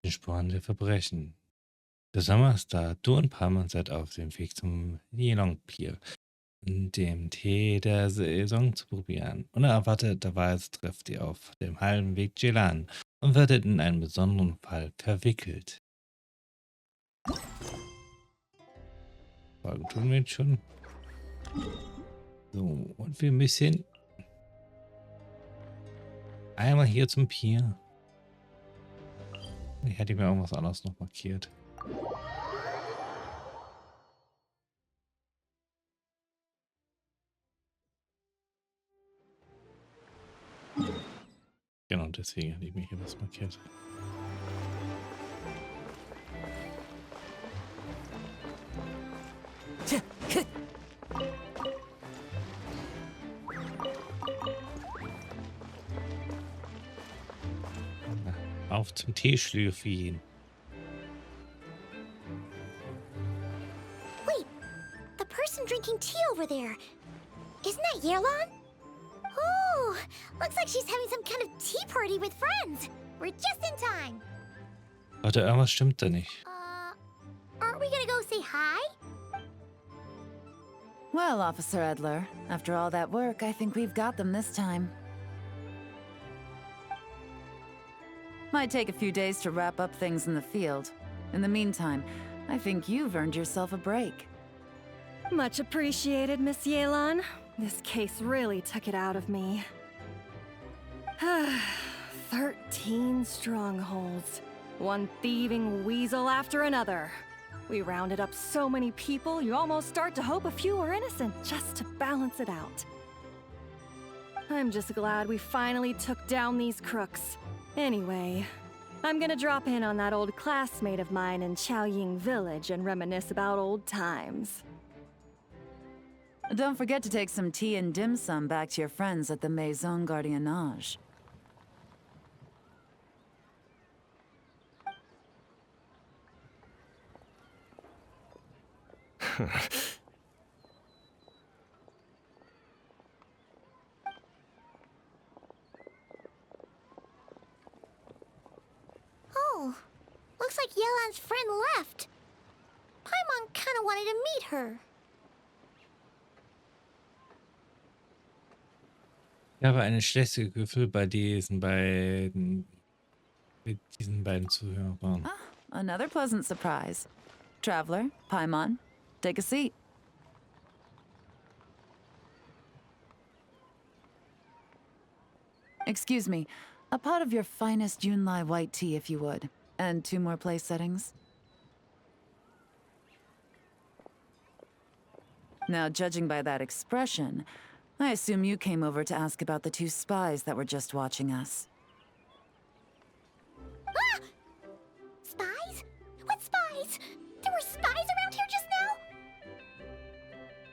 den Spuren der Verbrechen. Der Sommer ist da. Du und Palmer seid auf dem Weg zum Pier, dem Tee der Saison zu probieren. Unerwarteterweise trefft ihr auf dem halben Weg Jelan und werdet in einen besonderen Fall verwickelt. Folgen tun wir jetzt schon. So, und wir müssen einmal hier zum Pier. Ich hätte mir irgendwas anderes noch markiert. Genau, deswegen hätte ich mir hier was markiert. Auf zum Teeschlürfen. Wait, the person drinking tea over there. Isn't that Yelan? Oh, looks like she's having some kind of tea party with friends. We're just in time. Warte, irgendwas stimmt da nicht. Aren't we gonna go say hi? Well, Officer Edler, after all that work, I think we've got them this time. Might take a few days to wrap up things in the field. In the meantime, I think you've earned yourself a break. Much appreciated, Miss Yelan. This case really took it out of me. 13 strongholds. One thieving weasel after another. We rounded up so many people, you almost start to hope a few were innocent, just to balance it out. I'm just glad we finally took down these crooks. Anyway, I'm gonna drop in on that old classmate of mine in Chaoying Village and reminisce about old times. Don't forget to take some tea and dim sum back to your friends at the Maison Gardiennage. Oh, looks like Yelan's friend left. Paimon kinda wanted to meet her. Ich habe ein schlechtes Gefühl mit diesen beiden Zuhörern. Ah, another pleasant surprise. Traveler, Paimon, take a seat. Excuse me, a pot of your finest Yunlai white tea, if you would. And 2 more place settings. Now, judging by that expression, I assume you came over to ask about the 2 spies that were just watching us. Ah! Spies? What spies? There were spies around here just now?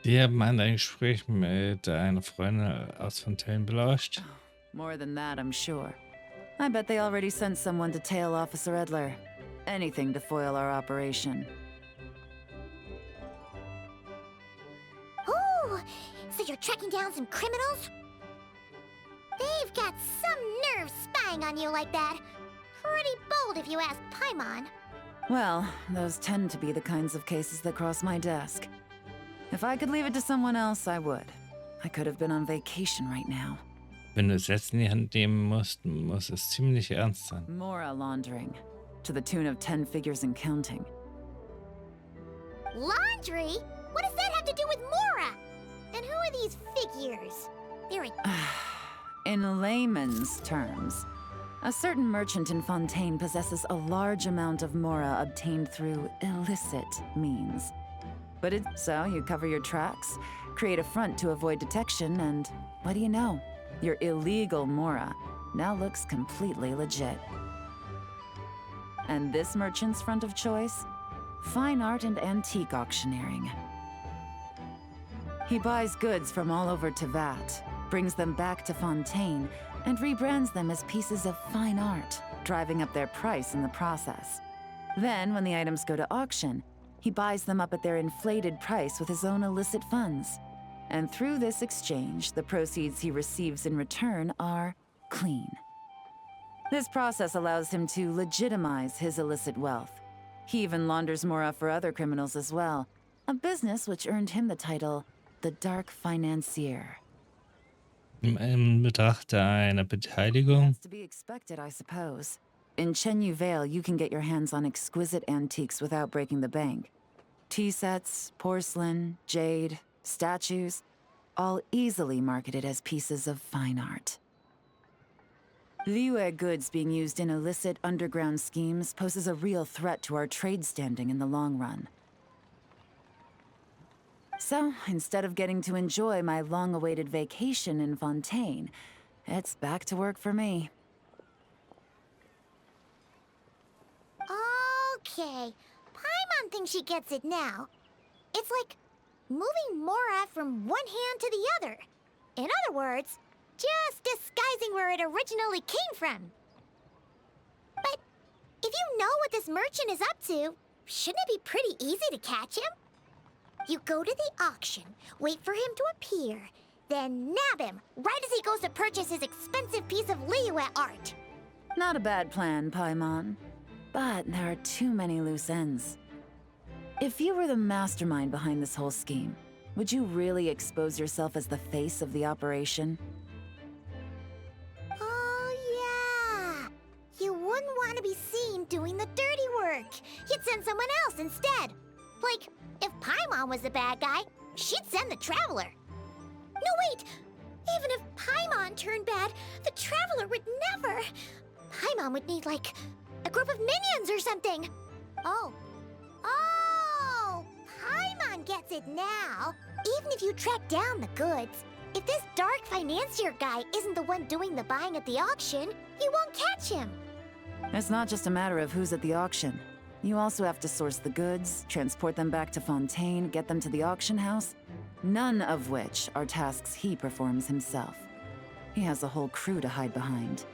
Wir haben ein Gespräch mit einer Freundin aus Fontaine belauscht. More than that, I'm sure. I bet they already sent someone to tail Officer Edler. Anything to foil our operation. Oh, so you're tracking down some criminals? They've got some nerve spying on you like that. Pretty bold if you ask Paimon. Well, those tend to be the kinds of cases that cross my desk. If I could leave it to someone else, I would. I could have been on vacation right now. Wenn du es jetzt in die Hand nehmen musst, muss es ziemlich ernst sein. Mora laundering. To the tune of 10 figures and counting. Laundry? What does that have to do with Mora? And who are these figures? They're In layman's terms, a certain merchant in Fontaine possesses a large amount of Mora obtained through illicit means. But so you cover your tracks, create a front to avoid detection, and what do you know? Your illegal Mora now looks completely legit. And this merchant's front of choice? Fine art and antique auctioneering. He buys goods from all over Teyvat, brings them back to Fontaine, and rebrands them as pieces of fine art, driving up their price in the process. Then, when the items go to auction, he buys them up at their inflated price with his own illicit funds. And through this exchange, the proceeds he receives in return are clean. This process allows him to legitimize his illicit wealth. He even launders Mora for other criminals as well, a business which earned him the title the Dark Financier. In Betracht einer Beteiligung. That's to be expected, I suppose. In Chenyu Vale, you can get your hands on exquisite antiques without breaking the bank. Tea sets, porcelain, jade, statues, all easily marketed as pieces of fine art. Liyue goods being used in illicit underground schemes poses a real threat to our trade standing in the long run. So, instead of getting to enjoy my long-awaited vacation in Fontaine, it's back to work for me. Okay, Paimon thinks she gets it now. It's like moving Mora from one hand to the other. In other words, just disguising where it originally came from. But if you know what this merchant is up to, shouldn't it be pretty easy to catch him? You go to the auction, wait for him to appear, then nab him right as he goes to purchase his expensive piece of Liyue art. Not a bad plan, Paimon. But there are too many loose ends. If you were the mastermind behind this whole scheme, would you really expose yourself as the face of the operation? Oh, yeah. You wouldn't want to be seen doing the dirty work. You'd send someone else instead. Like, if Paimon was the bad guy, she'd send the Traveler. No, wait! Even if Paimon turned bad, the Traveler would never. Paimon would need, like, a group of minions or something. Oh, Paimon gets it now. Even if you track down the goods, if this dark financier guy isn't the one doing the buying at the auction, you won't catch him. It's not just a matter of who's at the auction. You also have to source the goods, transport them back to Fontaine, get them to the auction house, none of which are tasks he performs himself. He has a whole crew to hide behind.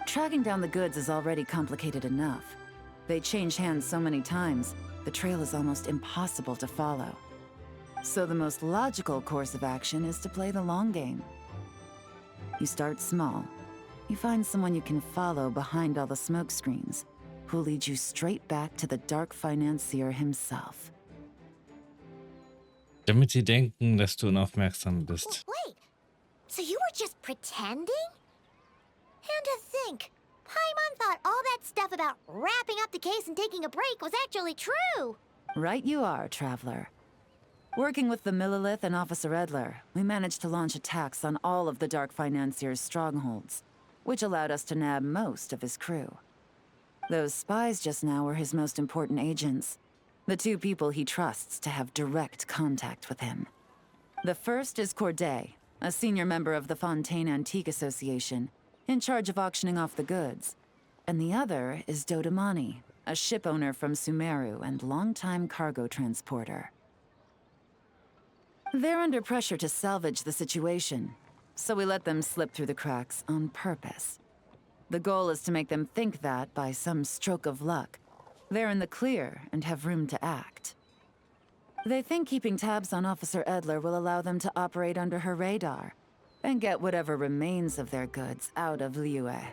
Tracking down the goods is already complicated enough. They change hands so many times, the trail is almost impossible to follow. So the most logical course of action is to play the long game. You start small. You find someone you can follow behind all the smoke screens, who'll lead you straight back to the dark financier himself. Damit sie denken, dass du unaufmerksam bist. Wait, so you were just pretending? And to think, Paimon thought all that stuff about wrapping up the case and taking a break was actually true. Right you are, Traveler. Working with the Millilith and Officer Edler, we managed to launch attacks on all of the Dark Financier's strongholds, which allowed us to nab most of his crew. Those spies just now were his most important agents, the two people he trusts to have direct contact with him. The first is Corday, a senior member of the Fontaine Antique Association, in charge of auctioning off the goods. And the other is Dodamani, a ship owner from Sumeru and longtime cargo transporter. They're under pressure to salvage the situation, so we let them slip through the cracks on purpose. The goal is to make them think that, by some stroke of luck, they're in the clear and have room to act. They think keeping tabs on Officer Edler will allow them to operate under her radar and get whatever remains of their goods out of Liyue.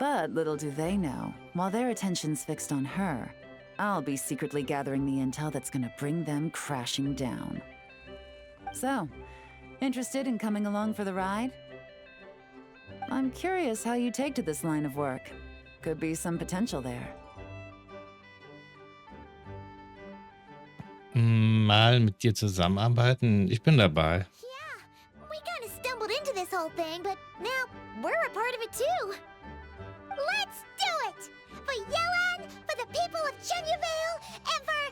But little do they know, while their attention's fixed on her, I'll be secretly gathering the intel that's gonna bring them crashing down. So, interested in coming along for the ride? I'm curious how you take to this line of work. Could be some potential there. Mal mit dir zusammenarbeiten? Ich bin dabei. Yeah, we kind of stumbled into this whole thing, but now we're a part of it too. Let's do it! For Yelan, for the people of Chenyavale, and for,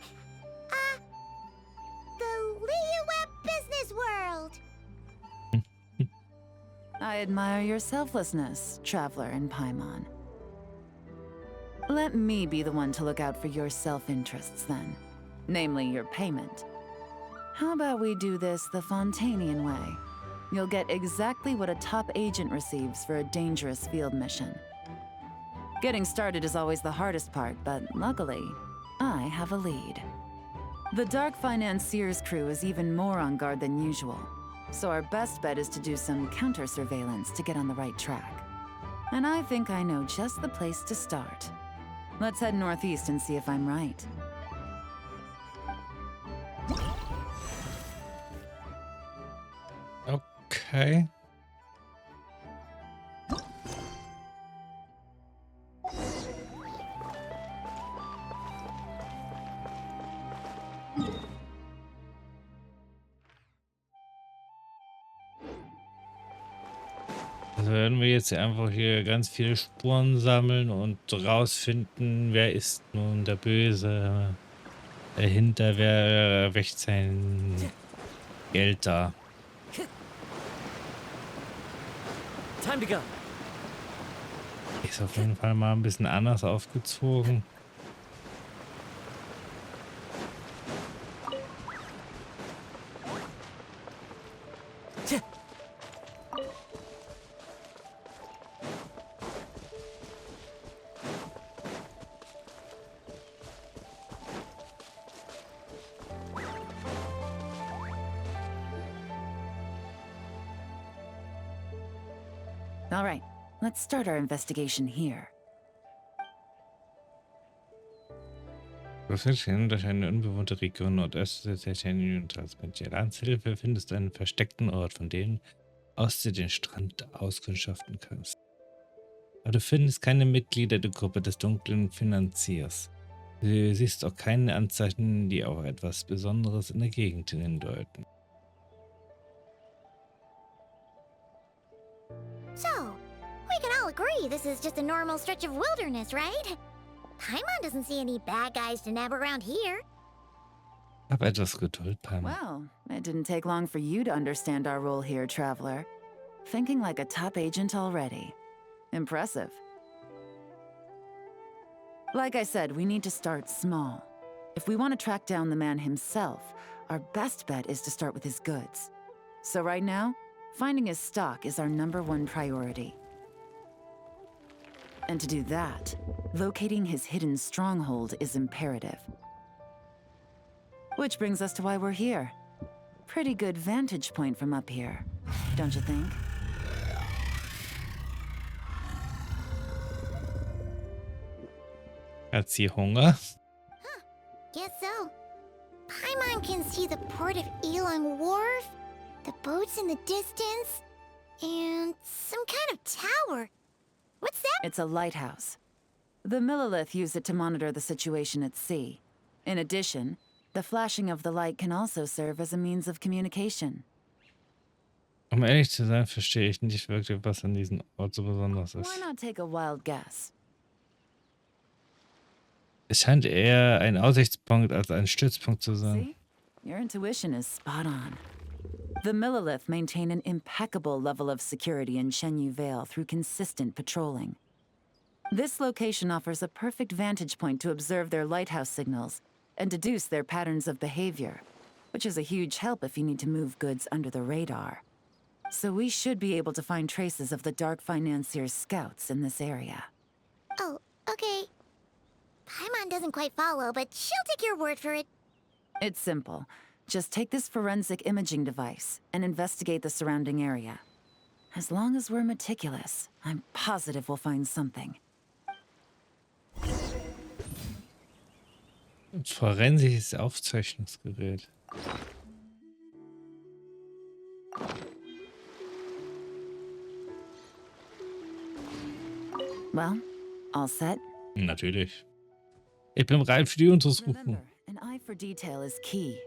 the Liyue business world. I admire your selflessness, Traveler and Paimon. Let me be the one to look out for your self-interests then. Namely, your payment. How about we do this the Fontainian way? You'll get exactly what a top agent receives for a dangerous field mission. Getting started is always the hardest part, but luckily, I have a lead. The Dark Financier's crew is even more on guard than usual, so our best bet is to do some counter-surveillance to get on the right track. And I think I know just the place to start. Let's head northeast and see if I'm right. Okay. Also werden wir jetzt einfach hier ganz viele Spuren sammeln und rausfinden, wer ist nun der Böse dahinter, wer wächt sein Geld da. Time to go. Ist auf jeden Fall mal ein bisschen anders aufgezogen. All right, let's start our investigation here. Du findest durch eine unbewohnte Region nordöstlich der Tschechien und als mit Jelans Hilfe findest du einen versteckten Ort, von dem aus du den Strand auskundschaften kannst. Aber du findest keine Mitglieder der Gruppe des dunklen Finanziers. Du siehst auch keine Anzeichen, die auf etwas Besonderes in der Gegend hindeuten. So, we can all agree this is just a normal stretch of wilderness, right? Paimon doesn't see any bad guys to nab around here. Hab etwas Geduld, Paimon. Well, it didn't take long for you to understand our role here, Traveler. Thinking like a top agent already. Impressive. Like I said, we need to start small. If we want to track down the man himself, our best bet is to start with his goods. So right now, finding his stock is our #1 priority. And to do that, locating his hidden stronghold is imperative. Which brings us to why we're here. Pretty good vantage point from up here, don't you think? Hat sie Hunger? Guess so. Paimon can see the port of Elong Wharf, the boats in the distance, and some kind of tower. What's that? It's a lighthouse. The Millilith use it to monitor the situation at sea. In addition, the flashing of the light can also serve as a means of communication. Um ehrlich zu sein, verstehe ich nicht wirklich, was an diesem Ort so besonders Why ist. not take a wild guess? Es scheint eher ein Aussichtspunkt als ein Stützpunkt zu sein. See? Your intuition is spot on. The Millilith maintain an impeccable level of security in Shenyu Vale through consistent patrolling. This location offers a perfect vantage point to observe their lighthouse signals and deduce their patterns of behavior, which is a huge help if you need to move goods under the radar. So we should be able to find traces of the Dark Financier's scouts in this area. Oh, okay. Paimon doesn't quite follow, but she'll take your word for it. It's simple. Just take this forensic imaging device and investigate the surrounding area. As long as we're meticulous, I'm positive we'll find something. Forensisches Aufzeichnungsgerät. Well, all set? Natürlich. Ich bin bereit für die Untersuchung. Remember, an eye for detail is key.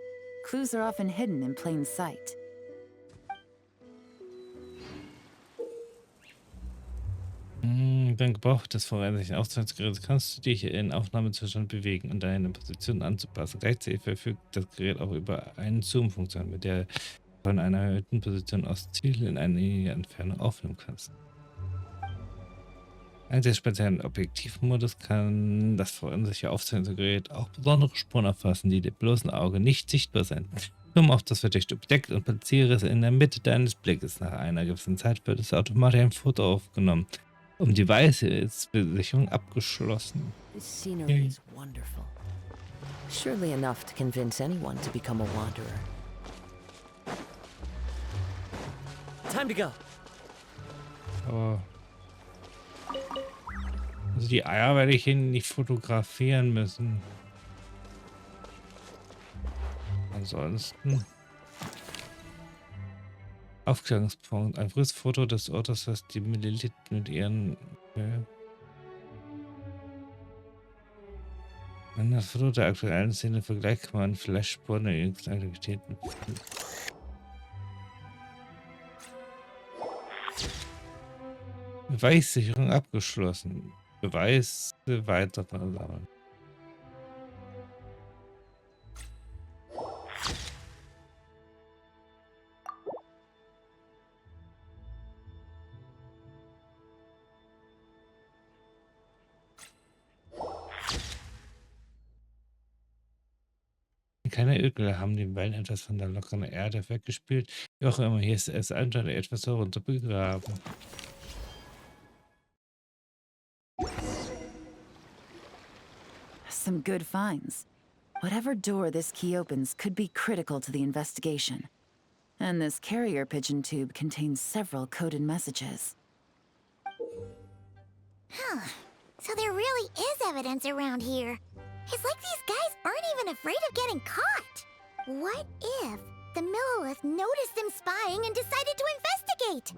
Clues are often hidden in plain sight. Beim Gebrauch des forensischen Aufzeichnungsgeräts kannst du dich in Aufnahmezustand bewegen und deine Position anzupassen. Gleichzeitig verfügt das Gerät auch über eine Zoom-Funktion, mit der du von einer erhöhten Position aus Ziele in einiger Entfernung aufnehmen kannst. Ein der speziellen Objektivmodus kann das forensische Aufzeichnungsgerät auch besondere Spuren erfassen, die dem bloßen Auge nicht sichtbar sind. Zoom auf das verdeckte Objekt und platziere es in der Mitte deines Blickes. Nach einer gewissen Zeit wird es automatisch ein Foto aufgenommen. Die weiße ist Besichtigung abgeschlossen. This scenery is wonderful. Surely enough to convince anyone to become a wanderer. Time to go. Oh. Also die Eier werde ich hier nicht fotografieren müssen. Ansonsten Aufklärungspunkt. Ein frühes Foto des Ortes, das die Milliliter mit ihren... Wenn das Foto der aktuellen Szene vergleicht, kann man vielleicht Spuren der jüngsten Aktivitäten finden. Beweissicherung abgeschlossen. Beweise weiter sammeln. Keine Ökel haben den Wellen etwas von der lockeren Erde weggespielt. Wie auch immer, hier ist es anscheinend etwas herunter begraben. Some good finds. Whatever door this key opens could be critical to the investigation. And this carrier pigeon tube contains several coded messages. Huh. So there really is evidence around here. It's like these guys aren't even afraid of getting caught. What if the Millilith noticed them spying and decided to investigate?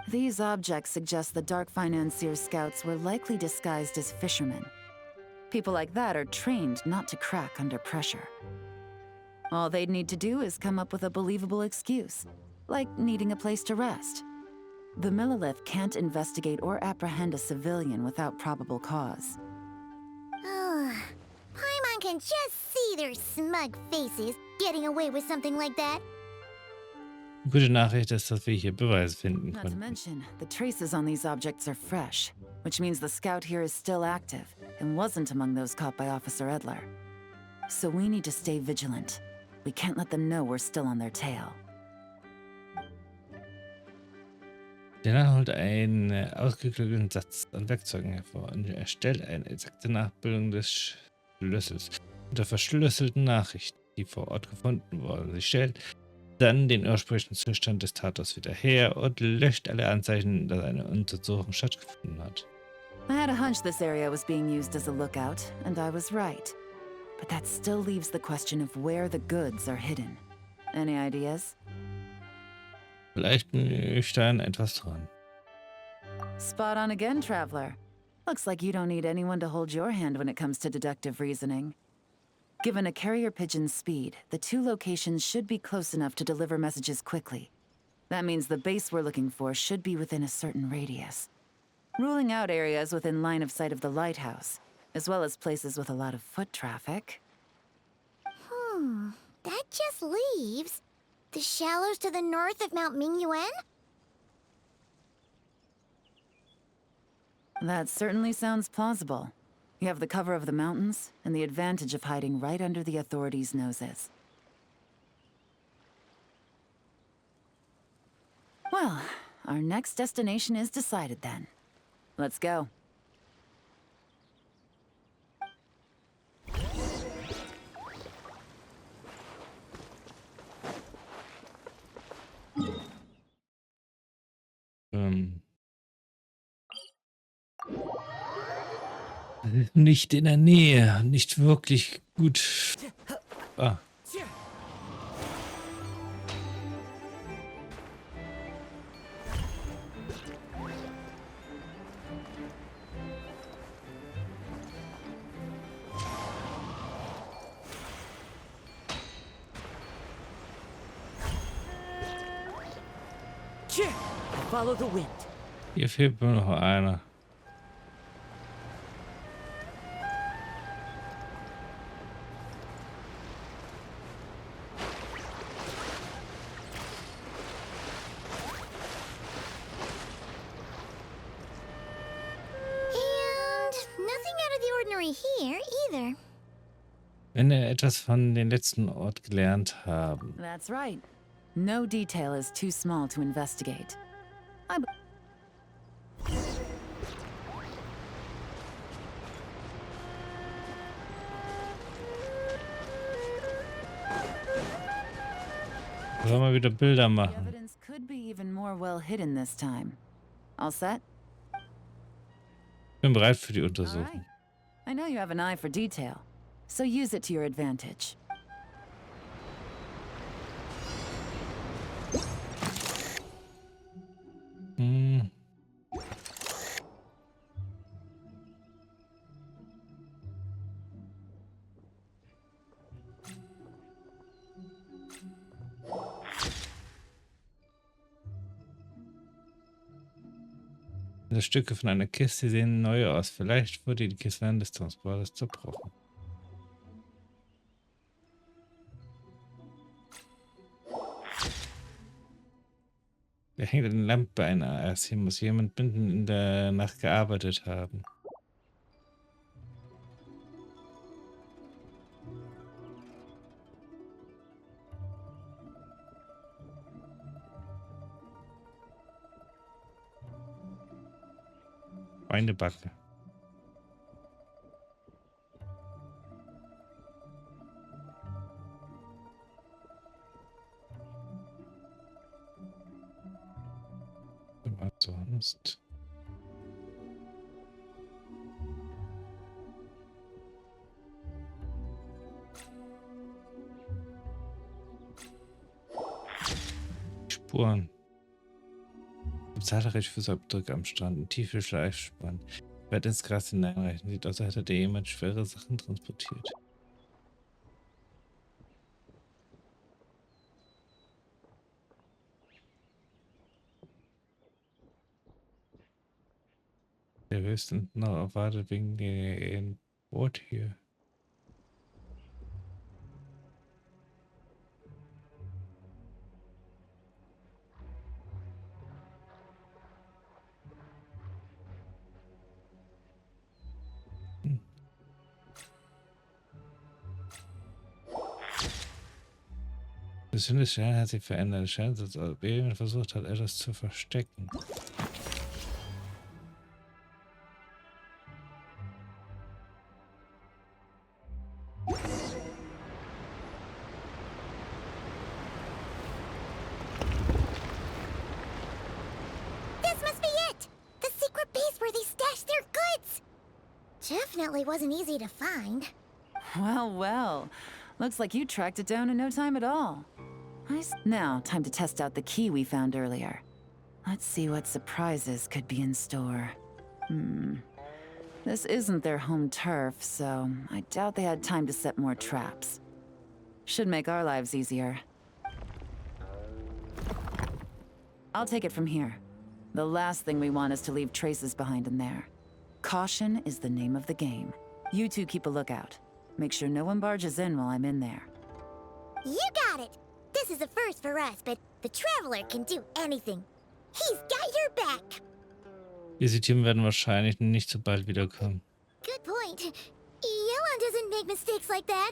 These objects suggest the Dark Financier scouts were likely disguised as fishermen. People like that are trained not to crack under pressure. All they'd need to do is come up with a believable excuse, like needing a place to rest. The Millilith can't investigate or apprehend a civilian without probable cause. Paimon can just see their smug faces getting away with something like that. Gute Nachricht ist, dass wir hier Beweise finden Not to konnten. mention, the traces on these objects are fresh, which means the scout here is still active and wasn't among those caught by Officer Edler. So we need to stay vigilant. We can't let them know we're still on their tail. Der holt einen ausgeklügelten Satz an Werkzeugen hervor und erstellt eine exakte Nachbildung des Schlüssels unter verschlüsselten Nachrichten, die vor Ort gefunden wurden. Sie stellt dann den ursprünglichen Zustand des Tatorts wieder her und löscht alle Anzeichen, dass eine Untersuchung stattgefunden hat. I had a hunch this area was being used as a lookout, and I was right. But that still leaves the question of where the goods are hidden. Any ideas? Vielleicht bin ich da an etwas dran. Spot on again, Traveler. Looks like you don't need anyone to hold your hand when it comes to deductive reasoning. Given a carrier pigeon's speed, the two locations should be close enough to deliver messages quickly. That means the base we're looking for should be within a certain radius. Ruling out areas within line of sight of the lighthouse, as well as places with a lot of foot traffic. That just leaves the shallows to the north of Mount Mingyuan? That certainly sounds plausible. You have the cover of the mountains, and the advantage of hiding right under the authorities' noses. Well, our next destination is decided then. Let's go. Nicht in der Nähe, nicht wirklich gut. Ah. Follow the wind. Hier fehlt mir noch einer. Here either. Wenn wir etwas von dem letzten Ort gelernt haben. That's right. No detail is too small to investigate. Sollen wir wieder Bilder The machen? evidence could be even more well hidden this time. All set? Bin bereit für die All Untersuchung. right. I know you have an eye for detail, so use it to your advantage. Hm. Die Stücke von einer Kiste sehen neu aus. Vielleicht wurde die Kiste während des Transportes zerbrochen. Da hängt eine Lampe ein AS. Hier muss jemand mitten in der Nacht gearbeitet haben. Eine Backe. Was sonst? Spuren. Zahlreiche Fußabdrücke am Strand und tiefe Schleifspuren. Weit ins Gras hineinreichen. Sieht aus, als hätte jemand schwere Sachen transportiert. Der höchstens noch erwartet wegen dem Boot hier. Das Sinn des Sterns hat sich verändert. Es scheint, als ob jemand versucht hat, etwas zu verstecken. This must be it! The secret base where they stashed their goods! Definitely wasn't easy to find. Well, well. Looks like you tracked it down in no time at all. Now, time to test out the key we found earlier. Let's see what surprises could be in store. This isn't their home turf, so I doubt they had time to set more traps. Should make our lives easier. I'll take it from here. The last thing we want is to leave traces behind in there. Caution is the name of the game. You two keep a lookout. Make sure no one barges in while I'm in there. You got it! This is a first for us, but the Traveler can do anything. He's got your back! Diese Typen werden wahrscheinlich nicht so bald wiederkommen. Good point. Yellow doesn't make mistakes like that.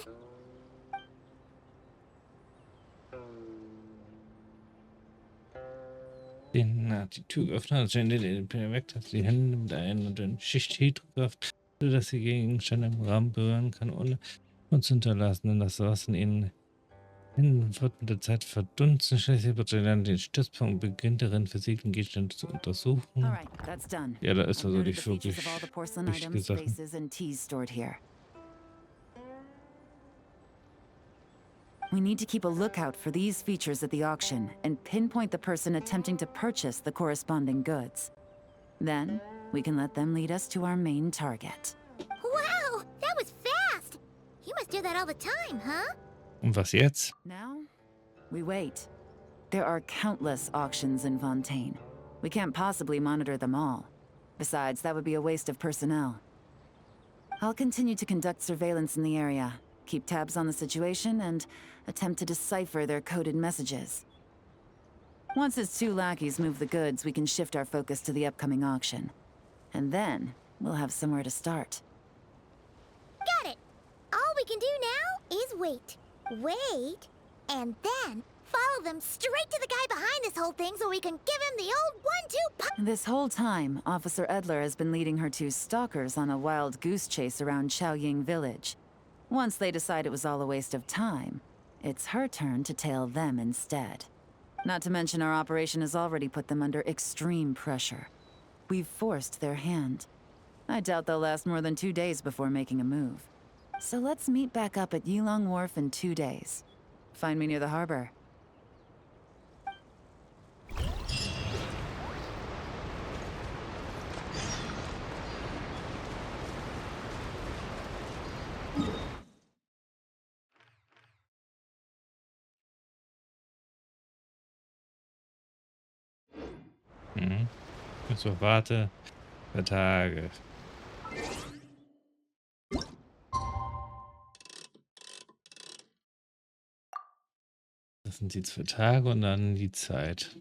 Die Tür geöffnet hat, den weg, dass die Hände mit einer dünnen Schicht Hydrokraft, sodass sie Gegenstände im Raum berühren kann, ohne uns zu hinterlassen. Denn das was in ihnen wird mit der Zeit verdunsten. Schließlich wird sie dann den Stützpunkt und beginnt darin, versiegelten Gegenstände zu untersuchen. Alright, that's done. Ja, da ist I've also noted nicht the features wirklich of all the porcelain wichtige items, Sachen. vases, and teas stored here. We need to keep a lookout for these features at the auction and pinpoint the person attempting to purchase the corresponding goods. Then, we can let them lead us to our main target. Wow, that was fast! You must do that all the time, huh? Und was jetzt? Now, we wait. There are countless auctions in Fontaine. We can't possibly monitor them all. Besides, that would be a waste of personnel. I'll continue to conduct surveillance in the area, keep tabs on the situation, and attempt to decipher their coded messages. Once his two lackeys move the goods, we can shift our focus to the upcoming auction. And then, we'll have somewhere to start. Got it! All we can do now is wait. Wait, and then follow them straight to the guy behind this whole thing so we can give him the old 1-2 punch. This whole time, Officer Edler has been leading her two stalkers on a wild goose chase around Chaoying village. Once they decide it was all a waste of time, it's her turn to tail them instead. Not to mention our operation has already put them under extreme pressure. We've forced their hand. I doubt they'll last more than 2 days before making a move. So let's meet back up at Yilong Wharf in 2 days. Find me near the harbor. Mhm. So, warte. 2 Tage. Das sind die 2 Tage und dann die Zeit.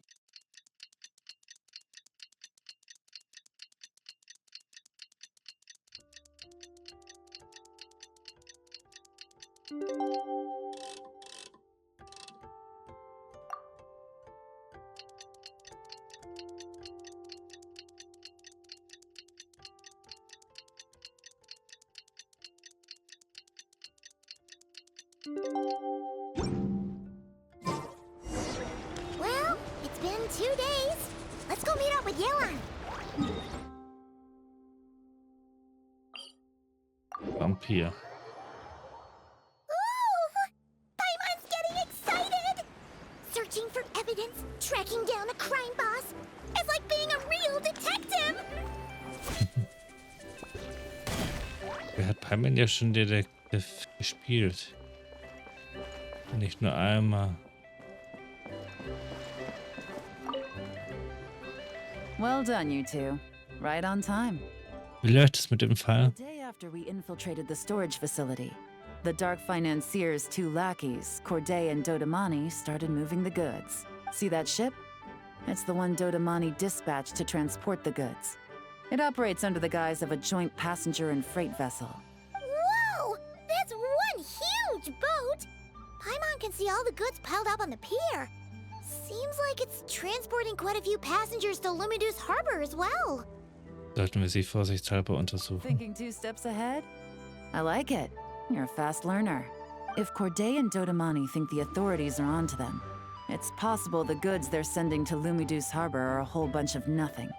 Well, it's been 2 days. Let's go meet up with Yelan. Vampir. Ooh! Paimon's getting excited! Searching for evidence, tracking down a crime boss. It's like being a real detective! Wer hat Paimon ja schon Detektiv gespielt? Nicht nur einmal. Well done, you two. Right on time. Wie läuft es mit dem Fall? The day after we infiltrated the storage facility, the Dark Financier's 2 lackeys, Corday and Dodamani, started moving the goods. See that ship? It's the one Dodamani dispatched to transport the goods. It operates under the guise of a joint passenger and freight vessel. Whoa! That's one huge boat! Paimon can see all the goods piled up on the pier. Seems like it's transporting quite a few passengers to Lumidus Harbor as well. Sollten wir sie vorsichtshalber untersuchen. Thinking 2 steps ahead? I like it. You're a fast learner. If Corday and Dodamani think the authorities are onto them, it's possible the goods they're sending to Lumidus Harbor are a whole bunch of nothing.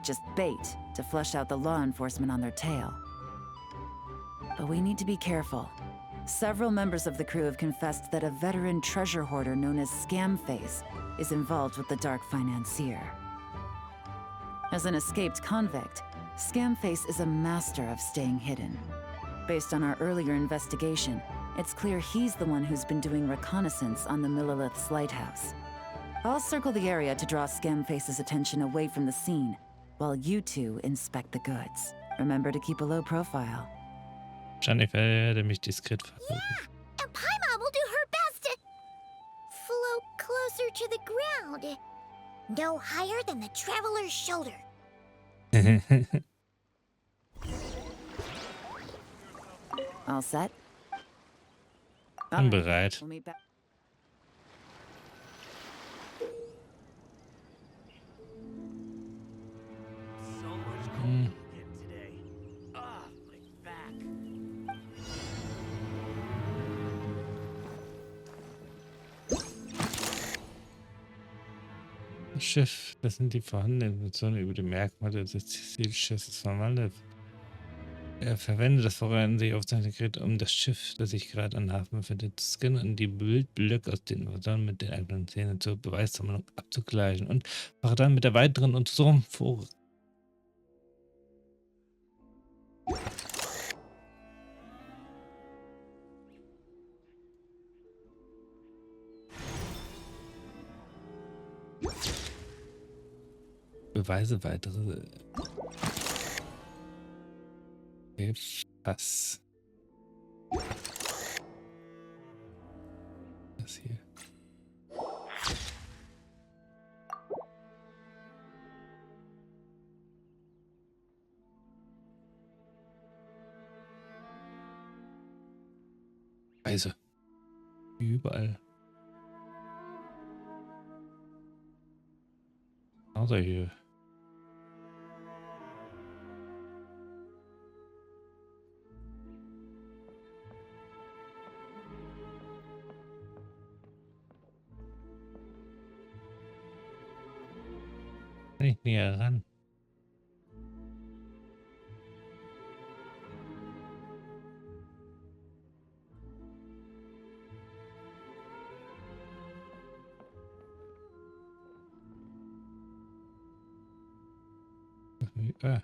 Just bait to flush out the law enforcement on their tail. But we need to be careful. Several members of the crew have confessed that a veteran treasure hoarder known as Scamface is involved with the Dark Financier. As an escaped convict, Scamface is a master of staying hidden. Based on our earlier investigation, it's clear he's the one who's been doing reconnaissance on the Millilith's lighthouse. I'll circle the area to draw Scamface's attention away from the scene, while you two inspect the goods. Remember to keep a low profile. Wahrscheinlich werde mich diskret verfolgen. And Paimon will do her best to float closer to the ground. No higher than the traveler's shoulder. All set? Bin All right, bereit. we'll meet back. So much cold again today. Ah, my back. Das Schiff, das sind die vorhandenen Informationen über die Merkmale des Zielschiffes verwandelt. Er verwendet das Voransicht auf seine Geräte, um das Schiff, das sich gerade an Hafen befindet, zu scannen und die Bildblöcke aus den Informationen mit den einzelnen Szenen zur Beweissammlung abzugleichen und fahre dann mit der weiteren Untersuchung vor. Beweise weitere. Was? Das hier. Also. Überall. Außer hier. Kann ich näher ran? Ah.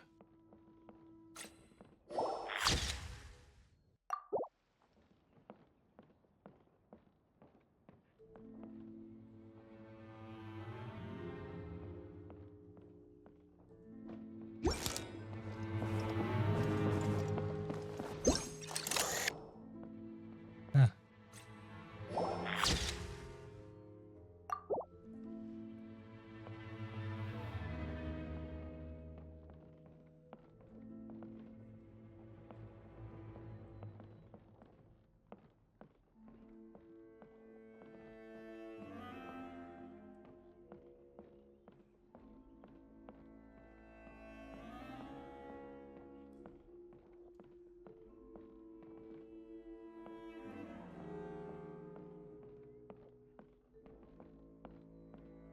Ah.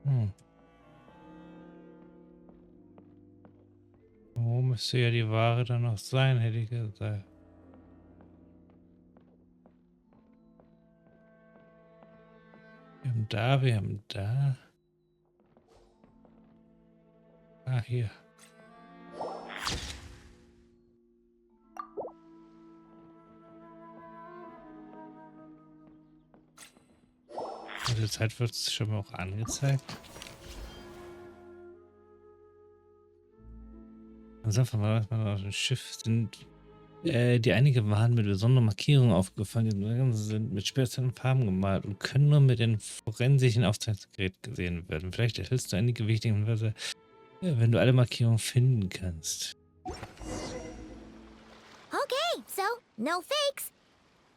Hm. Wo müsste ja die Ware dann noch sein, hätte ich gesagt. Wir haben da. Ah, hier. Die Zeit wird es schon mal auch angezeigt. Also von was man auf dem Schiff sind, die einige Waren mit besonderen Markierungen aufgefallen sind mit speziellen Farben gemalt und können nur mit den forensischen Aufzeichnungsgerät gesehen werden. Vielleicht erhältst du einige wichtige Hinweise, wenn du alle Markierungen finden kannst. Okay, so no fakes.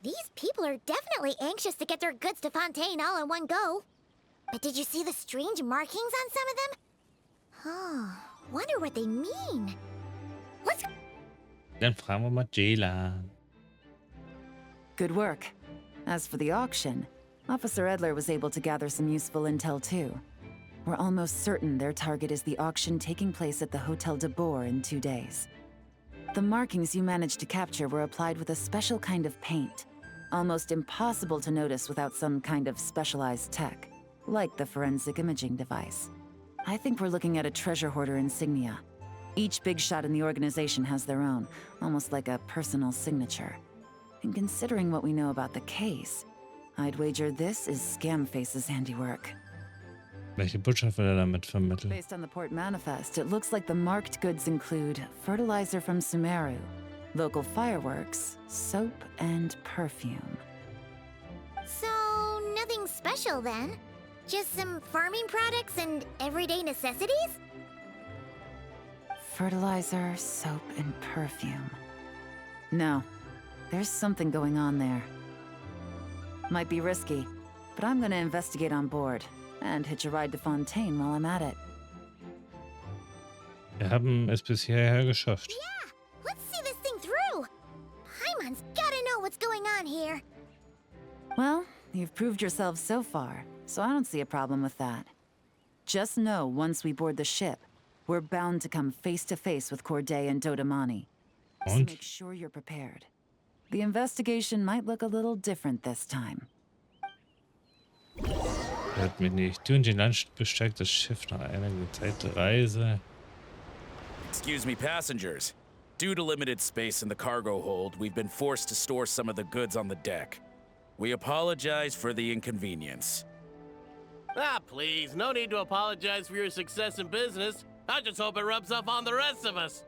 These people are definitely anxious to get their goods to Fontaine all in one go. But did you see the strange markings on some of them? Huh, wonder what they mean. Let's... Dann fragen wir mal Jayla. Good work. As for the auction, Officer Edler was able to gather some useful intel too. We're almost certain their target is the auction taking place at the Hotel de Boer in 2 days. The markings you managed to capture were applied with a special kind of paint. Almost impossible to notice without some kind of specialized tech, like the forensic imaging device. I think we're looking at a treasure hoarder insignia. Each big shot in the organization has their own, almost like a personal signature. And considering what we know about the case, I'd wager this is Scamface's handiwork. Welche Botschaft will er damit vermitteln? Based on the port manifest, it looks like the marked goods include fertilizer from Sumeru, local fireworks, soap, and perfume. So, nothing special then? Just some farming products and everyday necessities? Fertilizer, soap, and perfume. No, there's something going on there. Might be risky, but I'm gonna investigate on board and hitch a ride to Fontaine while I'm at it. Wir haben es bis hierher geschafft. Yeah, let's see this thing through. Paimon's gotta know what's going on here. Well, you've proved yourself so far, so I don't see a problem with that. Just know once we board the ship, we're bound to come face to face with Corday and Dodamani. So Und? make sure you're prepared. The investigation might look a little different this time. Hört mich nicht. Du und die Land besteigt das Schiff nach einer Zeitreise. Excuse me, passengers. Due to limited space in the cargo hold, we've been forced to store some of the goods on the deck. We apologize for the inconvenience. Ah, please, no need to apologize for your success in business. I just hope it rubs off on the rest of us.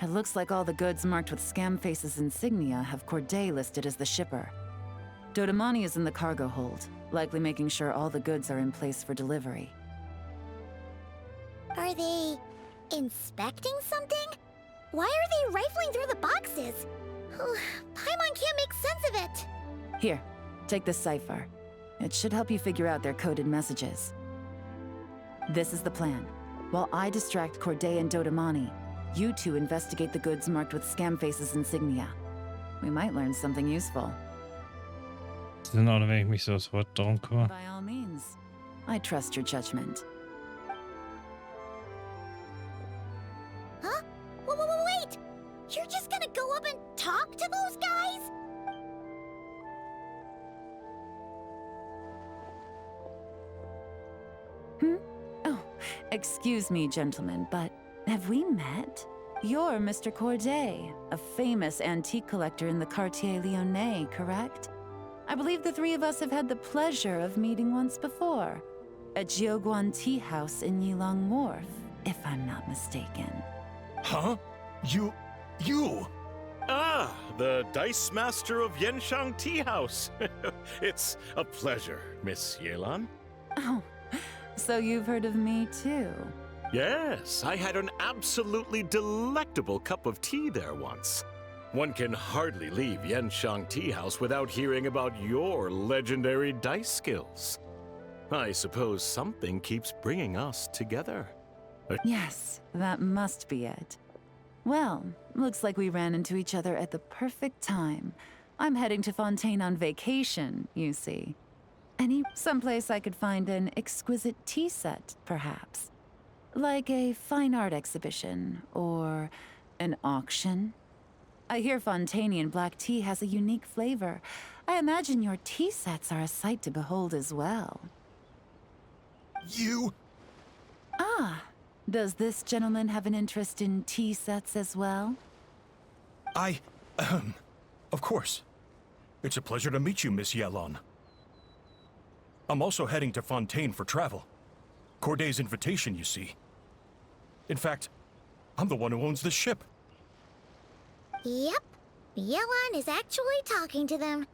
It looks like all the goods marked with Scamface's insignia have Corday listed as the shipper. Dodamani is in the cargo hold, likely making sure all the goods are in place for delivery. Are they inspecting something? Why are they rifling through the boxes? Paimon can't make sense of it. Here, take this cipher. It should help you figure out their coded messages. This is the plan. While I distract Corday and Dodamani, you two investigate the goods marked with Scamface's insignia. We might learn something useful. In Ordnung, wenn ich mich so das Wort darum kümmere. By all means. I trust your judgment. Huh? Wait! You're just gonna go up and talk to those guys? Excuse me, gentlemen, but have we met? You're Mr. Corday, a famous antique collector in the Quartier Lyonnais, correct? I believe the three of us have had the pleasure of meeting once before, at Jiuguan Tea House in Yilong Wharf, if I'm not mistaken. Huh? You... Ah, the Dice Master of Yenshang Tea House. It's a pleasure, Miss Yelan. Oh, so you've heard of me too? Yes, I had an absolutely delectable cup of tea there once. One can hardly leave Yenshang Tea House without hearing about your legendary dice skills. I suppose something keeps bringing us together. Yes, that must be it. Well, looks like we ran into each other at the perfect time. I'm heading to Fontaine on vacation, you see. Someplace I could find an exquisite tea set, perhaps. Like a fine art exhibition, or an auction. I hear Fontainian black tea has a unique flavor. I imagine your tea sets are a sight to behold as well. You... Ah, does this gentleman have an interest in tea sets as well? Of course. It's a pleasure to meet you, Miss Yelan. I'm also heading to Fontaine for travel. Corday's invitation, you see. In fact, I'm the one who owns the ship. Yep. Yelan is actually talking to them.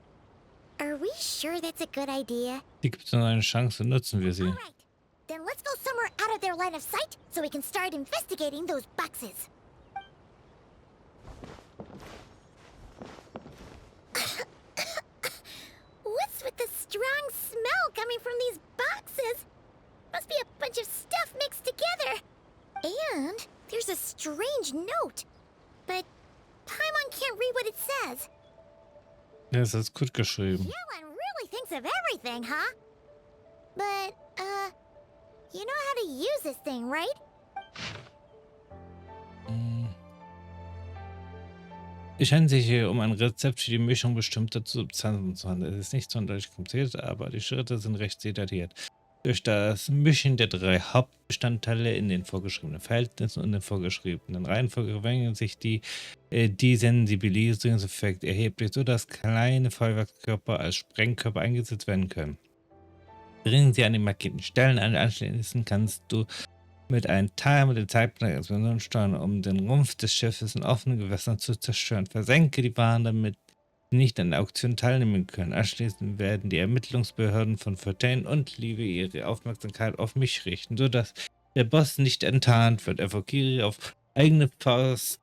Are we sure that's a good idea? Hier gibt es noch eine Chance, nutzen wir sie. Alright. Then let's go somewhere out of their line of sight so we can start investigating those boxes. What's with the strong smell coming from these boxes? Must be a bunch of stuff mixed together. And there's a strange note. But Paimon can't read what it says. Ja, es ist gut geschrieben. Yelan really thinks of everything, huh? But, you know how to use this thing, right? Es scheint sich hier um ein Rezept für die Mischung bestimmter Substanzen zu handeln. Es ist nicht sonderlich kompliziert, aber die Schritte sind recht detailliert. Durch das Mischen der drei Hauptbestandteile in den vorgeschriebenen Verhältnissen und den vorgeschriebenen Reihenfolge verringern sich die Desensibilisierungseffekt erheblich, sodass kleine Feuerwerkskörper als Sprengkörper eingesetzt werden können. Bringen sie an die markierten Stellen an, anschließend kannst du mit einem Timer den Zeitplan der Explosion steuern, um den Rumpf des Schiffes in offenen Gewässern zu zerstören. Versenke die Waren, damit sie nicht an der Auktion teilnehmen können. Anschließend werden die Ermittlungsbehörden von Fontaine und Liebe ihre Aufmerksamkeit auf mich richten, sodass der Boss nicht enttarnt wird. Evokiere auf eigene Faust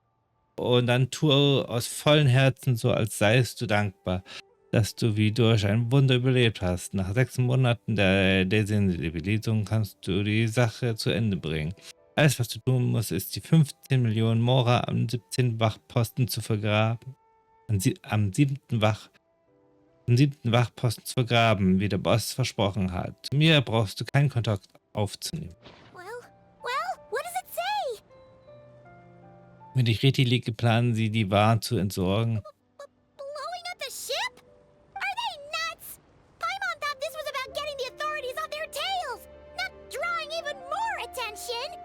und dann tue aus vollem Herzen so, als seist du dankbar, dass du wie durch ein Wunder überlebt hast. Nach 6 Monaten der Desensibilisierung kannst du die Sache zu Ende bringen. Alles, was du tun musst, ist die 15 Millionen Mora am 17. Wachposten zu vergraben. Am siebten Wachposten zu vergraben, wie der Boss versprochen hat. Zu mir brauchst du keinen Kontakt aufzunehmen. Well, what does it say? Wenn ich richtig liege, planen sie, die Waren zu entsorgen. Blowing up the ship? Are they nuts? Paimon thought this was about getting the authorities off their tails, not drawing even more attention.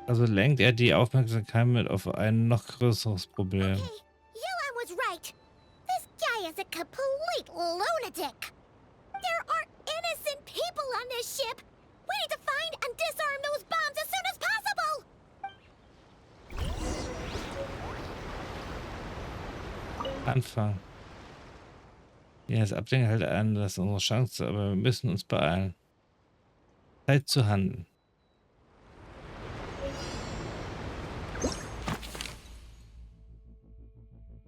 Also lenkt er die Aufmerksamkeit mit auf ein noch größeres Problem. Okay, Yelan was right. This guy is a complete lunatic. There are innocent people on this ship. We need to find and disarm those bombs as soon as possible. Anfang. Ja, das Ablenken hält an, das ist unsere Chance, aber wir müssen uns beeilen. Zeit zu handeln.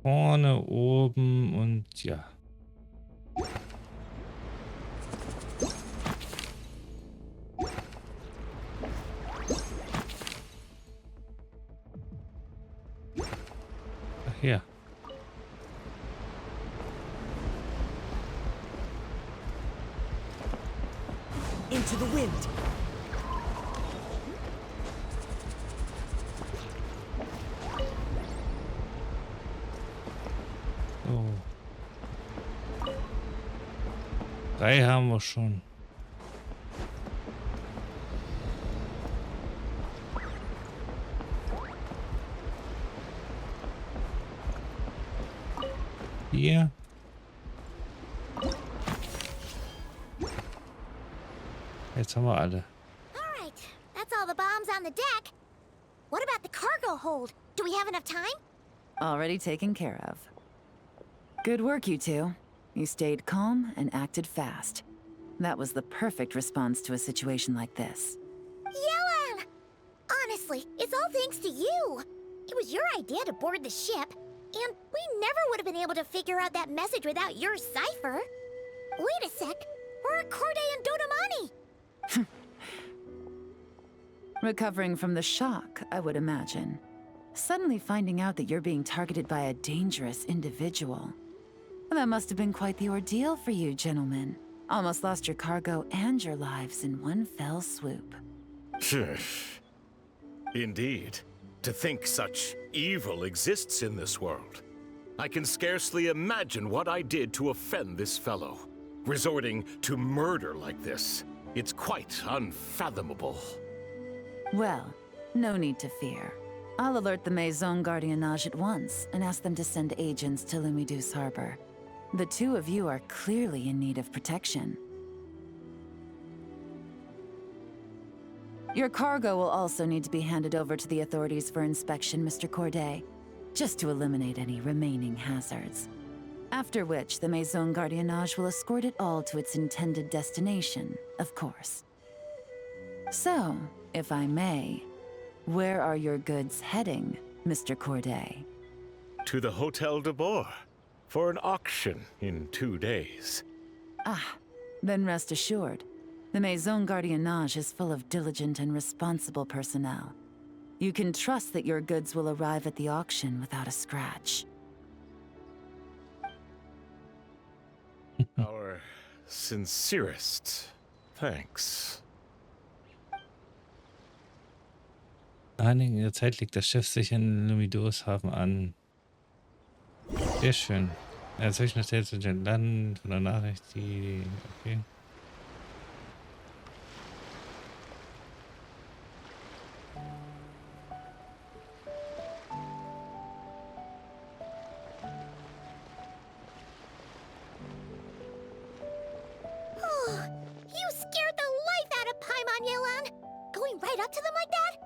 Vorne, oben und ja. Ach ja. Into the wind. So. 3 haben wir schon. Hier. Jetzt haben wir alle. All right, that's all the bombs on the deck. What about the cargo hold? Do we have enough time? Already taken care of. Good work, you two. You stayed calm and acted fast. That was the perfect response to a situation like this. Yelan! Honestly, it's all thanks to you. It was your idea to board the ship, and we never would have been able to figure out that message without your cipher. Wait a sec, we're at Corday and Donamani. Recovering from the shock, I would imagine. Suddenly finding out that you're being targeted by a dangerous individual. That must have been quite the ordeal for you, gentlemen. Almost lost your cargo and your lives in one fell swoop. Indeed. To think such evil exists in this world. I can scarcely imagine what I did to offend this fellow. Resorting to murder like this. It's quite unfathomable. Well, no need to fear. I'll alert the Maison Gardiennage at once and ask them to send agents to Lumidus Harbor. The two of you are clearly in need of protection. Your cargo will also need to be handed over to the authorities for inspection, Mr. Corday, just to eliminate any remaining hazards. After which, the Maison Gardiennage will escort it all to its intended destination, of course. So, if I may, where are your goods heading, Mr. Corday? To the Hotel de Boer. For an auction in 2 days. Ah, then rest assured. The Maison Gardiennage is full of diligent and responsible personnel. You can trust that your goods will arrive at the auction without a scratch. Our sincerest thanks. Einige Zeit legt das Schiff sich in Lumidus Hafen an. Sehr schön. Zwischen der zu den Landen von der Nachricht, die. Okay. Oh, you scared the life out of Paimon, Yelan. Going right up to them like that?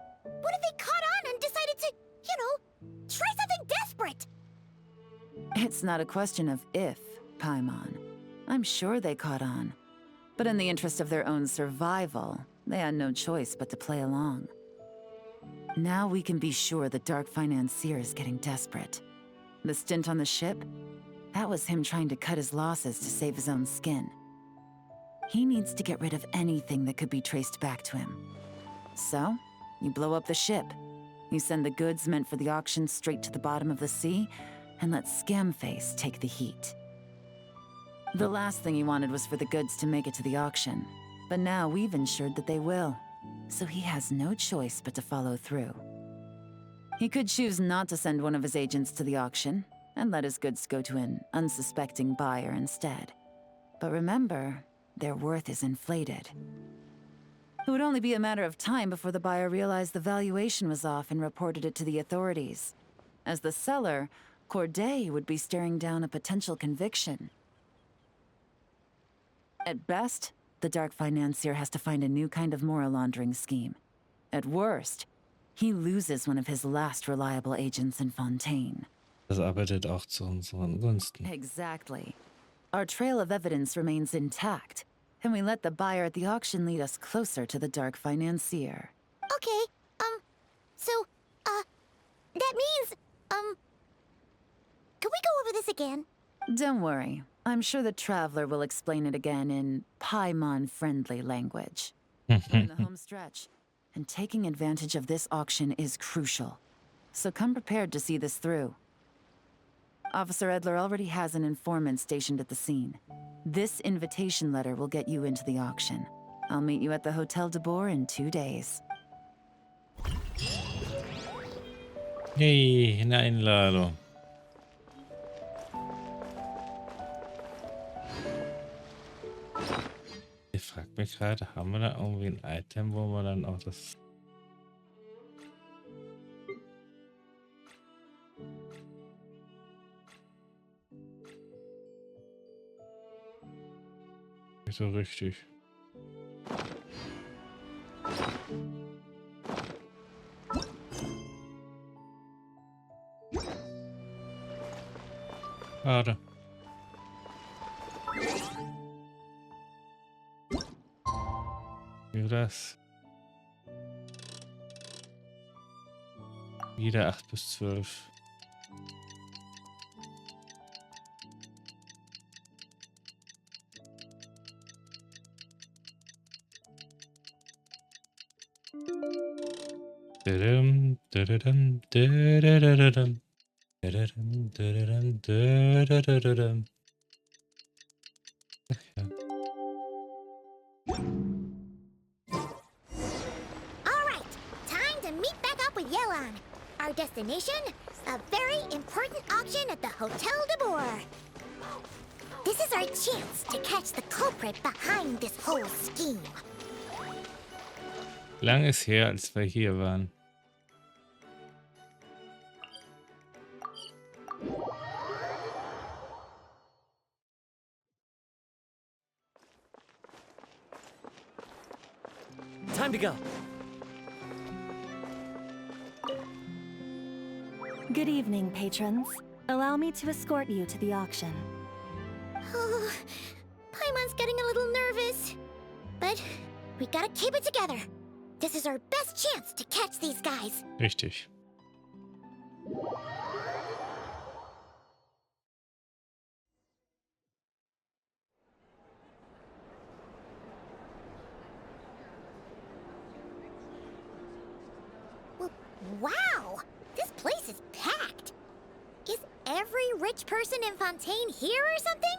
What if they caught on and decided to, try something desperate? It's not a question of if, Paimon. I'm sure they caught on. But in the interest of their own survival, they had no choice but to play along. Now we can be sure the Dark Financier is getting desperate. The stint on the ship? That was him trying to cut his losses to save his own skin. He needs to get rid of anything that could be traced back to him. So, you blow up the ship. You send the goods meant for the auction straight to the bottom of the sea, and let Scamface take the heat. The last thing he wanted was for the goods to make it to the auction, but now we've ensured that they will, so he has no choice but to follow through. He could choose not to send one of his agents to the auction, and let his goods go to an unsuspecting buyer instead. But remember, their worth is inflated. It would only be a matter of time before the buyer realized the valuation was off and reported it to the authorities. As the seller, Corday would be staring down a potential conviction. At best, the Dark Financier has to find a new kind of moral laundering scheme. At worst, he loses one of his last reliable agents in Fontaine. Das arbeitet auch zu unseren Gunsten. Exactly. Our trail of evidence remains intact, and we let the buyer at the auction lead us closer to the Dark Financier. Okay, that means, can we go over this again? Don't worry. I'm sure the Traveler will explain it again in Paimon-friendly language. We're in the home stretch, and taking advantage of this auction is crucial. So come prepared to see this through. Officer Edler already has an informant stationed at the scene. This invitation letter will get you into the auction. I'll meet you at the Hotel de Boer in 2 days. Hey, eine Einladung. Ich frage mich gerade, haben wir da irgendwie ein Item, wo wir dann auch das... Nicht so richtig. Schade. Wie das? Wieder 8 bis 12. Dadadum, dadadum, dadadadadum. Dadadum, dadadum, dadadadadum. Ach ja. All right, time to meet back up with Yelan. Our destination, a very important auction at the Hotel de Boer. This is our chance to catch the culprit behind this whole scheme. Lang ist her, als wir hier waren. Time to go. Good evening, patrons. Allow me to escort you to the auction. Oh, Paimon's getting a little nervous. But we gotta keep it together. This is our best chance to catch these guys. Richtig. Well, wow! This place is packed. Is every rich person in Fontaine here or something?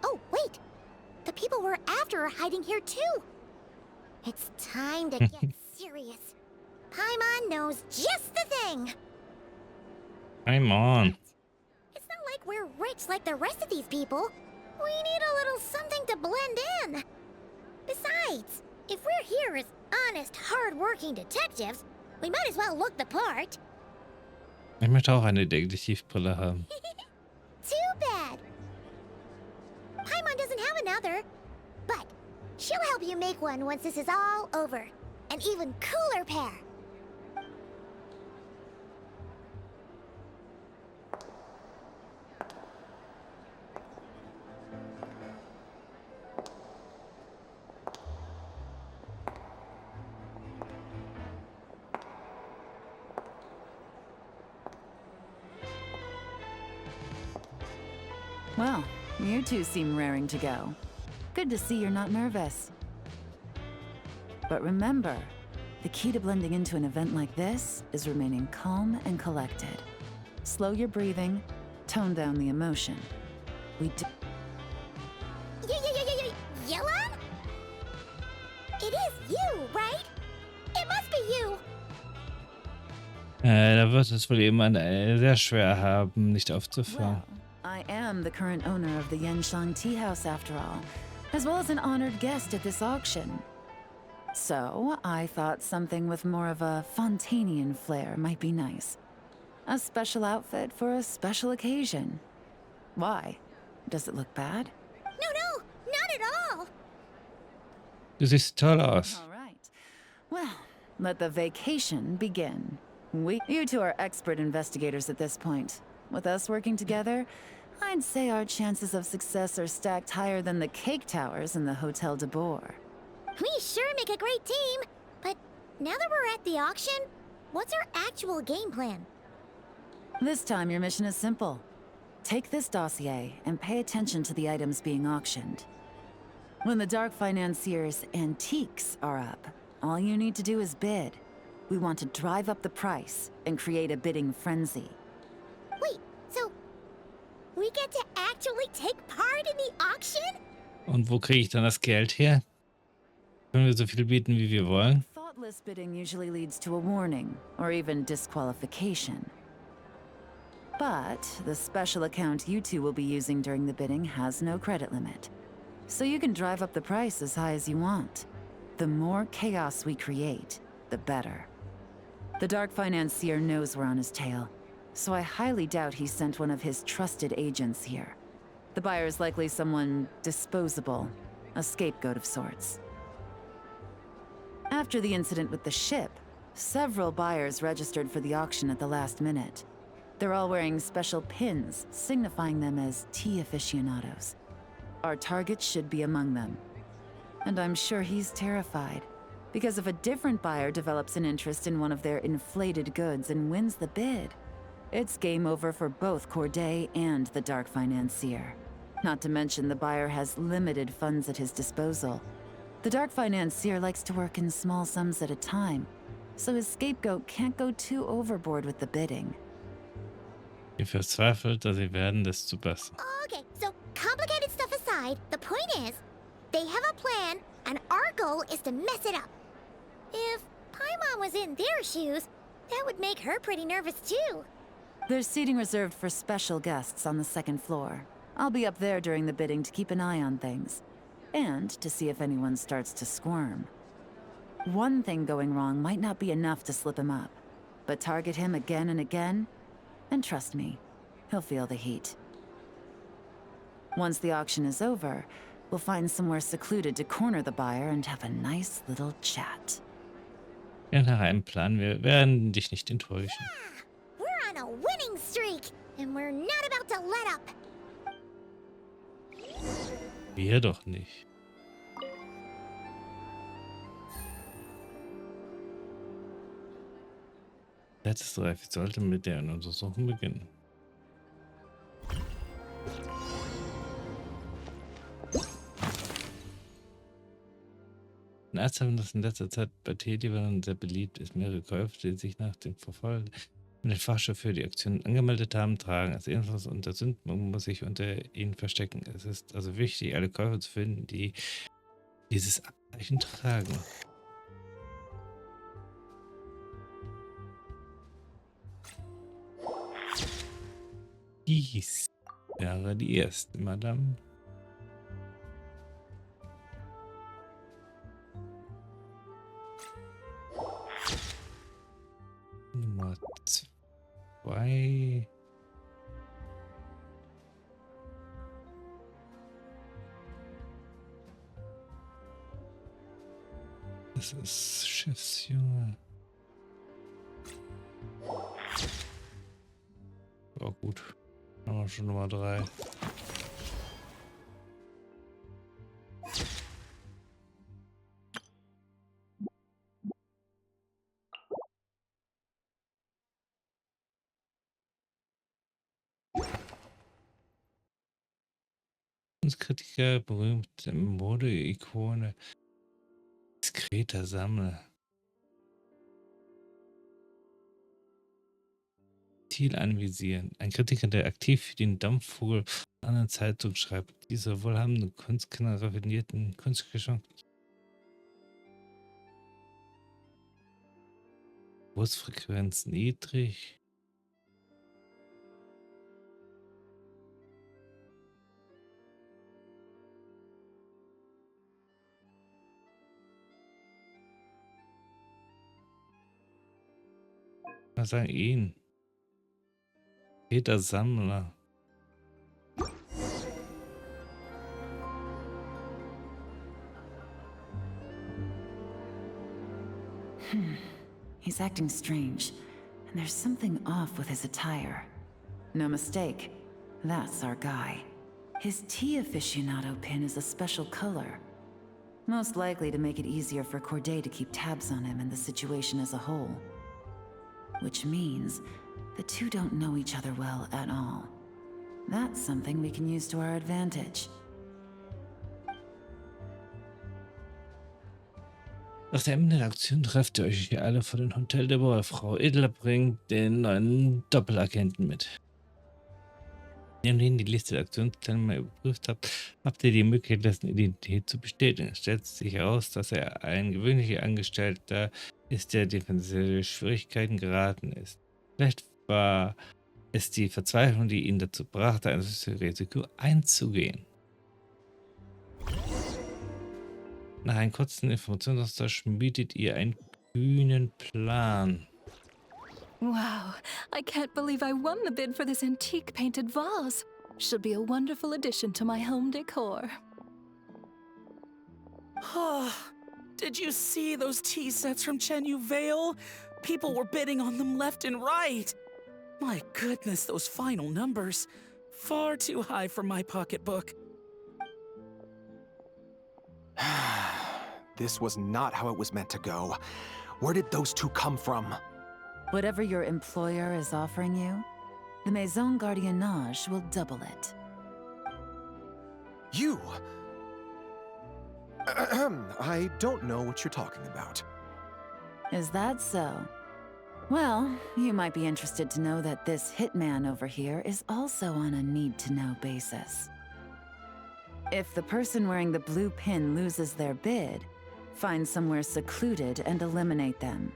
Oh, wait! The people we're after are hiding here too! It's time to get serious. Paimon knows just the thing! I'm on. It's not like we're rich like the rest of these people. We need a little something to blend in. Besides, if we're here as honest, hard-working detectives, we might as well look the part. Ich möchte auch eine Detektivbrille haben. Too bad. Paimon doesn't have another, but she'll help you make one once this is all over. An even cooler pair. Well, you two seem raring to go. Good to see you're not nervous. But remember, the key to blending into an event like this is remaining calm and collected. Slow your breathing, tone down the emotion. We do. Yelan? It is you, right? It must be you. Da wird es wohl jemand sehr schwer haben, nicht aufzufallen. Well, I am the current owner of the Genshin Tea House after all, as well as an honored guest at this auction. So, I thought something with more of a Fontainian flair might be nice. A special outfit for a special occasion. Why? Does it look bad? No, not at all. Du siehst toll aus. All right. Well, let the vacation begin. You two are expert investigators at this point. With us working together, I'd say our chances of success are stacked higher than the cake towers in the Hotel de Boer. We sure make a great team. But now that we're at the auction, what's our actual game plan? This time your mission is simple. Take this dossier and pay attention to the items being auctioned. When the Dark Financier's antiques are up, all you need to do is bid. We want to drive up the price and create a bidding frenzy. Wait, so we get to actually take part in the auction? Und wo kriege ich dann das Geld her? Können wir so viel bieten, wie wir wollen? Thoughtless bidding usually leads to a warning, or even disqualification. But the special account you two will be using during the bidding has no credit limit. So you can drive up the price as high as you want. The more chaos we create, the better. The dark financier knows we're on his tail, so I highly doubt he sent one of his trusted agents here. The buyer's likely someone disposable, a scapegoat of sorts. After the incident with the ship, several buyers registered for the auction at the last minute. They're all wearing special pins, signifying them as tea aficionados. Our target should be among them. And I'm sure he's terrified, because if a different buyer develops an interest in one of their inflated goods and wins the bid, it's game over for both Corday and the dark financier. Not to mention the buyer has limited funds at his disposal. The dark financier likes to work in small sums at a time, so his scapegoat can't go too overboard with the bidding. Je verzweifelter sie werden, desto besser. Okay, so complicated stuff aside, the point is, they have a plan, and our goal is to mess it up. If Paimon was in their shoes, that would make her pretty nervous too. There's seating reserved for special guests on the second floor. I'll be up there during the bidding to keep an eye on things, and to see if anyone starts to squirm. One thing going wrong might not be enough to slip him up, but target him again and again, and trust me, he'll feel the heat. Once the auction is over, we'll find somewhere secluded to corner the buyer and have a nice little chat. Ja, nach einem Plan, wir werden dich nicht enttäuschen. Yeah, we're on a winning streak, and we're not about to let up. Wir doch nicht. Letztes Reif sollte mit der Untersuchung beginnen. Ein Arzt haben das in letzter Zeit bei Teelieferern sehr beliebt ist. Mehrere Käufer, die sich nach dem Verfall mit den Fachchef für die Aktion angemeldet haben, tragen als Infos unter Sünden, muss sich unter ihnen verstecken. Es ist also wichtig, alle Käufer zu finden, die dieses Abzeichen tragen. Dies wäre die erste, Madame. Nummer 2. Das ist Schiffsjunge. Oh gut. Haben wir schon Nummer 3. Kritiker, berühmte Mode-Ikone, diskreter Sammler. Ziel anvisieren. Ein Kritiker, der aktiv für den Dampfvogel einer Zeitung schreibt. Diese wohlhabende Kunstkenner raffinierten Kunstgeschmack. Kursfrequenz niedrig. Was sagen ihn? Peter Sammler. He's acting strange, and there's something off with his attire. No mistake, that's our guy. His tea aficionado pin is a special color. Most likely to make it easier for Corday to keep tabs on him and the situation as a whole. Which means the two don't know each other well at all. That's something we can use to our advantage. Nach dem Ende der Aktion trefft ihr euch hier alle vor dem Hotel der Bauer. Frau Edler bringt den neuen Doppelagenten mit. Indem ihr die Liste der Aktionspläne mal überprüft habt, habt ihr die Möglichkeit, dessen Identität zu bestätigen. Es stellt sich heraus, dass er ein gewöhnlicher Angestellter ist, der in finanzielle Schwierigkeiten geraten ist. Vielleicht war es die Verzweiflung, die ihn dazu brachte, ein solches Risiko einzugehen. Nach einem kurzen Informationsaustausch bietet ihr einen kühnen Plan. Wow, I can't believe I won the bid for this antique painted vase. Should be a wonderful addition to my home decor. Did you see those tea sets from Chenyu Vale? People were bidding on them left and right. My goodness, those final numbers. Far too high for my pocketbook. This was not how it was meant to go. Where did those two come from? Whatever your employer is offering you, the Maison Gardiennage will double it. You? I don't know what you're talking about. Is that so? Well, you might be interested to know that this hitman over here is also on a need-to-know basis. If the person wearing the blue pin loses their bid, find somewhere secluded and eliminate them.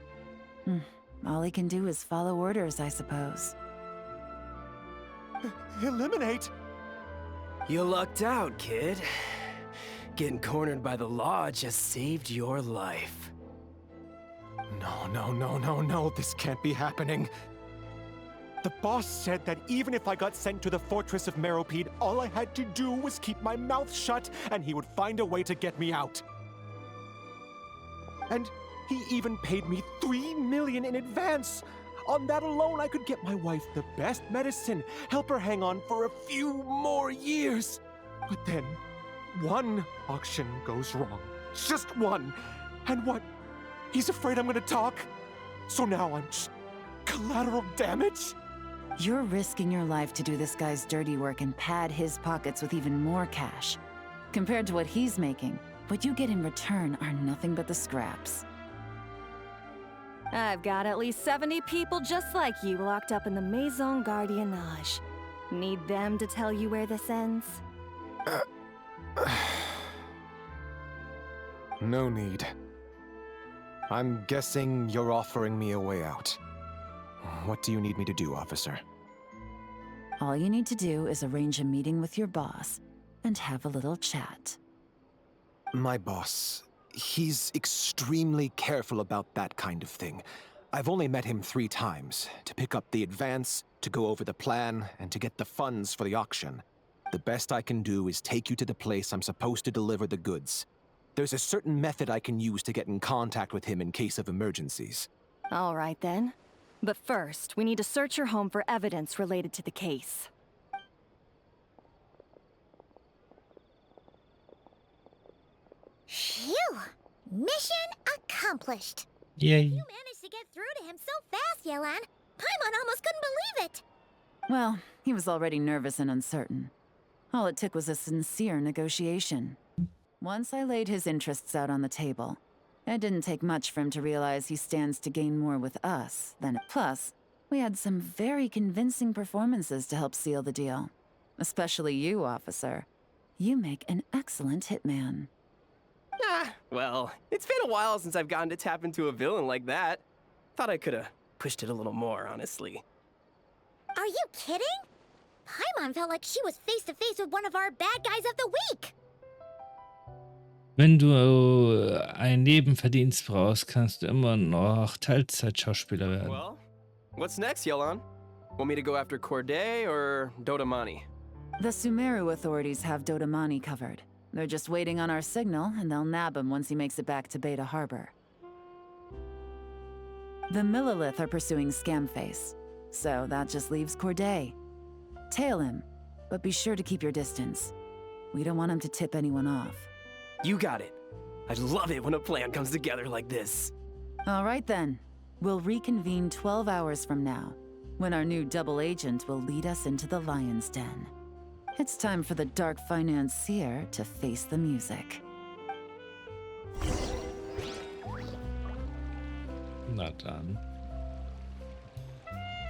All he can do is follow orders, I suppose. Eliminate? You lucked out, kid. Getting cornered by the law just saved your life. No, this can't be happening. The boss said that even if I got sent to the fortress of Meropide, all I had to do was keep my mouth shut and he would find a way to get me out. And he even paid me 3 million in advance. On that alone, I could get my wife the best medicine, help her hang on for a few more years. But then, one auction goes wrong. Just one. And what? He's afraid I'm gonna talk? So now I'm just collateral damage? You're risking your life to do this guy's dirty work and pad his pockets with even more cash. Compared to what he's making, what you get in return are nothing but the scraps. I've got at least 70 people just like you locked up in the Maison Gardiennage. Need them to tell you where this ends? No need. I'm guessing you're offering me a way out. What do you need me to do, officer? All you need to do is arrange a meeting with your boss and have a little chat. My boss, he's extremely careful about that kind of thing. I've only met him 3 times, to pick up the advance, to go over the plan, and to get the funds for the auction. The best I can do is take you to the place I'm supposed to deliver the goods. There's a certain method I can use to get in contact with him in case of emergencies. All right then. But first, we need to search your home for evidence related to the case. Phew! Mission accomplished. Yay. You managed to get through to him so fast, Yelan. Paimon almost couldn't believe it. Well, he was already nervous and uncertain. All it took was a sincere negotiation. Once I laid his interests out on the table, it didn't take much for him to realize he stands to gain more with us than... Plus, we had some very convincing performances to help seal the deal. Especially you, officer. You make an excellent hitman. Well, it's been a while since I've gotten to tap into a villain like that. Thought I could've pushed it a little more, honestly. Are you kidding? Paimon felt like she was face to face with one of our bad guys of the week. Wenn du einen Nebenverdienst brauchst, kannst du immer noch Teilzeitschauspieler werden. Well, what's next, Yelan? Want me to go after Corday or Dodamani? The Sumeru authorities have Dodamani covered. They're just waiting on our signal, and they'll nab him once he makes it back to Beta Harbor. The Millilith are pursuing Scamface, so that just leaves Corday. Tail him, but be sure to keep your distance. We don't want him to tip anyone off. You got it. I love it when a plan comes together like this. All right then. We'll reconvene 12 hours from now, when our new double agent will lead us into the Lion's Den. It's time for the dark financier to face the music. Na dann.